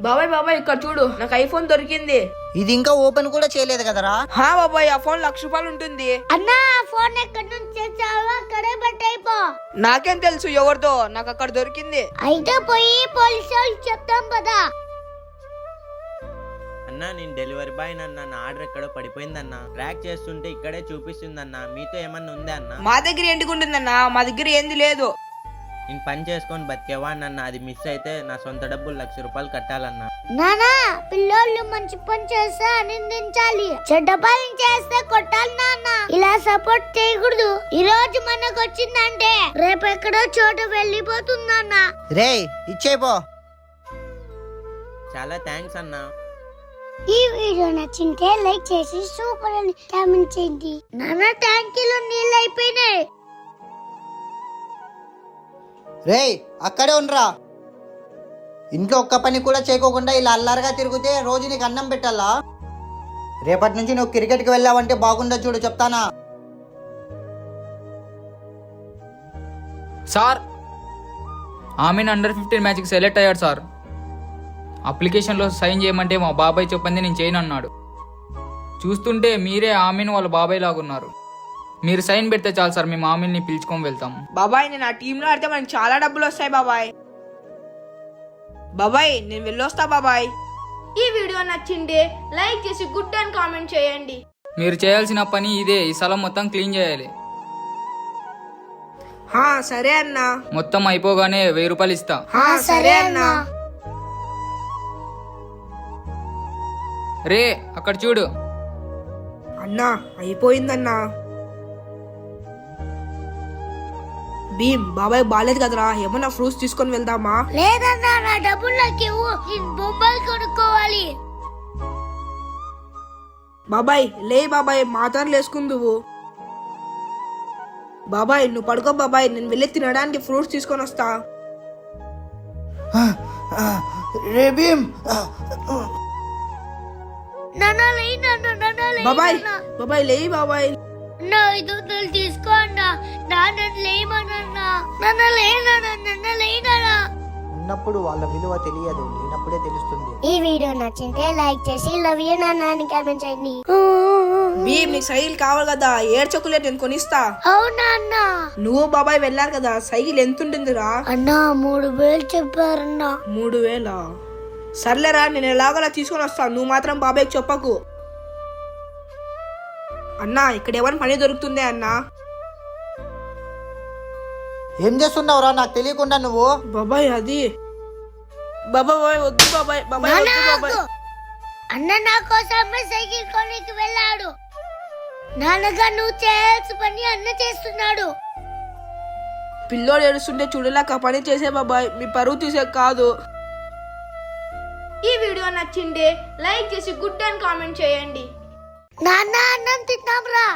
బాబాయ్ బాబాయ్ ఇక్కడ చూడు, నాకు ఐఫోన్ దొరికింది. ఇది ఇంకా ఓపెన్ కూడా చేయలేదు కదరా? హా బాబాయ్, ఆ ఫోన్ ₹1,00,000 ఉంటుంది. అన్నా ఫోన్ ఎక్కడి నుంచి తెచ్చావా? అక్కడే పెట్టయిపో. నాకేం తెలుసు ఎవరితో, నాకు అక్కడ దొరికింది. అయితే పోయి పోలీసు వాళ్ళకి చెప్తాం కదా. అన్నా నేను డెలివరీ బాయ్ అన్న, నా ఆర్డర్ ఎక్కడో పడిపోయిందన్న. ట్రాక్ చేస్తుంటే ఇక్కడే చూపిస్తుందన్న. మీతో ఏమన్నా ఉందా అన్న? మా దగ్గర ఎందుకు ఉంటుందన్నా, మా దగ్గర ఏంది లేదు. నేను పని చేసుకొని బతికేవాడినన్న, అది మిస్ అయితే నా సొంత డబ్బులు ₹1,00,000 కట్టాలన్నా. నానా పిల్లోళ్ళు మంచి పని చేస్తే అనిందించాలి, చెడ్డ పని చేస్తే కొట్టాలి. నాన్న ఇలా సపోర్ట్ చేయకూడదు. ఈ రోజు మనకు వచ్చిందంటే రేపు ఎక్కడో చోట వెళ్ళిపోతుందన్న. రే ఇచ్చేపో. చాలా థ్యాంక్స్ అన్నా. ఈ వీడియో నచ్చింటే లైక్ చేసి సూపర్ అని కామెంట్ చేయండి. నాన్న ట్యాంకీలో నీళ్ళు అయిపోయినాయి. రే అక్కడే ఉండరా. ఇంట్లో ఒక్క పని కూడా చేయకోకుండా ఇలా అల్లరిగా తిరిగితే రోజు నీకు అన్నం పెట్టాలా? రేపటి నుంచి నువ్వు క్రికెట్కి వెళ్ళావంటే బాగుండదు చూడు, చెప్తానా. సార్, ఆమెను అండర్-15 మ్యాచ్కి సెలెక్ట్ అయ్యాడు సార్. అప్లికేషన్లో సైన్ చేయమంటే మా బాబాయ్ చెప్పింది నేను చేయను అన్నాడు. చూస్తుంటే మీరే ఆమెను వాళ్ళ బాబాయ్ లాగున్నారు. మీరు సైన్ పెడితే చాలు సార్, మేము ఆమెని పిలుచుకొని వెళ్తాం. బాబాయ్ నేను ఆ టీంలో ఆడితే మనకి చాలా డబ్బులు వస్తాయి బాబాయ్. బాబాయ్ నేను వెళ్ళొస్తా బాబాయ్. ఈ వీడియో నచ్చింటే లైక్ చేసి గుడ్ అని కామెంట్ చేయండి. మీరు చేయాల్సిన పని ఇదే, ఈ స్థలం మొత్తం క్లీన్ చేయాలి. హా సరే అన్నా. మొత్తం అయిపోగానే ₹1000 ఇస్తా. హా సరే అన్నా. రే అక్కడ చూడు. అన్నా అయిపోయిందన్నా. భీమ్ బాబాయ్ బాలేదు కదరా, ఏమన్నా ఫ్రూట్స్ తీసుకొని వెళ్దామా? లేదన్నా నా డబ్బులు నాకు ఇవ్వు, నేను బొమ్మలు కొనుక్కోవాలి. బాబాయ్ లే బాబాయ్, మాత్రలు వేసుకుందువు. బాబాయ్ నువ్వు పడుకో బాబాయ్, నేను వెళ్ళి తినడానికి ఫ్రూట్స్ తీసుకొని వస్తా. రే భీమ్. బాబాయ్ బాబాయ్ లే బాబాయ్. నా 500 తీసుకోండా. నాన్న లేమనన్నా, నన్ను లేనా. ఉన్నప్పుడు వాళ్ళ విలువ తెలియదు, లేనప్పుడే తెలుస్తుంది. ఈ వీడియో నచ్చింటే లైక్ చేసి లవ్ యూ నాన్న అని కామెంట్ చేయండి. భీమ్ నీకు సైకిల్ కావాలి కదా, ఏడ్చకులే నేను కొనిస్తా. అవునా అన్న? నువ్వు బాబాయ్ వెళ్ళారు కదా, సైకిల్ ఎంత ఉంటుందిరా? అన్నా 3000 చెప్పారన్నా. 3000? సర్లేరా, నేను ఎలాగోలా తీసుకొని వస్తా, నువ్వు మాత్రం బాబాయ్కి చెప్పకు. అన్నా ఇక్కడ ఏమైనా పని దొరుకుతుందే అన్నా? ఏం చేస్తున్నావురా నాకు తెలియకుండా నువ్వు? బాబాయ్ అది బాబాయ్ వద్దు బాబాయ్, బాబాయ్ వద్దు బాబాయ్. అన్న నా కోసమే సైకిల్ కొనికి వెళ్ళాడు. నాన్నగా నువ్వు చేయాల్సిన పని అన్న చేస్తున్నాడు. పిల్లోడు ఏడుస్తుంటే చూడలేక పని చేసే బాబాయ్, మీ పరువు తీసే కాదు. ఈ వీడియో నచ్చింటే లైక్ చేసి గుడ్ అని కామెంట్ చేయండి. నాన్న అన్నం తిన్నాంరా.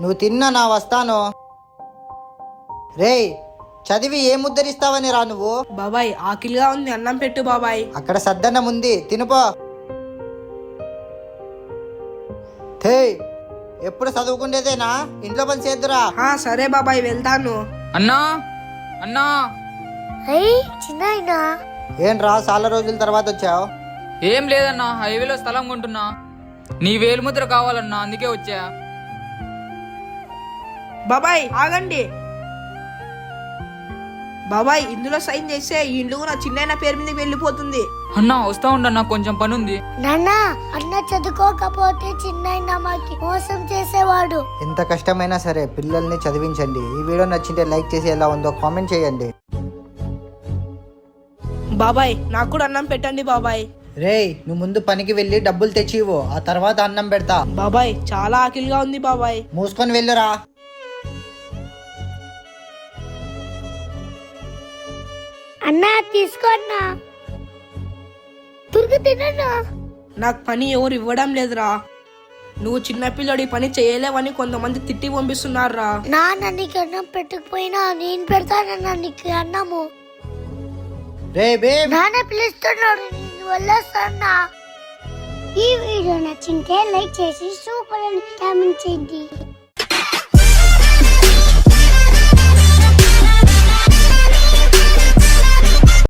నువ్వు తిన్నా నా వస్తాను. రే చదివి ఏ ముద్దరిస్తావని రా నువ్వు? బాబాయ్ ఆకిలిగా ఉంది, అన్నం పెట్టు బాబాయ్. అక్కడ సద్దన్నం ఉంది, తినుపో. థే ఎప్పుడు చదువుకుండేదేనా, ఇంట్లో పని చేద్దురా. హా సరే బాబాయ్ వెళ్తాను. అన్నా అన్నా. అయ్యి చిన్న ఏం రా చాలా రోజుల తర్వాత వచ్చావు? ఏం లేదన్నా, హైవేలో స్థలం కొంటున్నా. నీ వేలుముద్ర కావాలన్నా, అందుకే వచ్చా. బాబాయ్ ఆగండి. బాబాయ్ ఇందులో సైన్ చేస్తే ఈ ఇల్లు నా చిన్న పేరు మీదకి వెళ్ళిపోతుంది. అన్నా వస్తా ఉండన్నా, కొంచెం పని ఉంది. నాన్న అన్న చదువుకోకపోతే చిన్న మాకి మోసం చేసేవాడు. ఎంత కష్టమైనా సరే పిల్లల్ని చదివించండి. ఈ వీడియో నచ్చింటే లైక్ చేసి ఎలా ఉందో కామెంట్ చేయండి. బాబాయ్ నాకు కూడా అన్నం పెట్టండి బాబాయ్. రేయ్ నువ్వు ముందు పనికి వెళ్ళి డబ్బులు తెచ్చి ఇవ్వు, ఆ తర్వాత అన్నం పెడతా. బాబాయ్ చాలా ఆకలిగా ఉంది బాబాయ్. మూసుకొని వెళ్ళురా. అన్నా తీసుకోన్నా, తురుగు తినన్నా. నాకు పని ఎవరు ఇవ్వడం లేదురా. నువ్వు చిన్నపిల్లడి పని చేయలేవని కొంతమంది తిట్టి పంపిస్తున్నారా. నాన్న నీకు అన్నం పెట్టకపోయినా నేను పెడతానన్నా నీకు అన్నము. రే భీమ్. నాన్న పిలుస్తున్నాడు, నేను వెళ్ళొస్తానా. ఈ వీడియో నచ్చింటే లైక్ చేసి సూపర్ అని కామెంట్ చేయండి.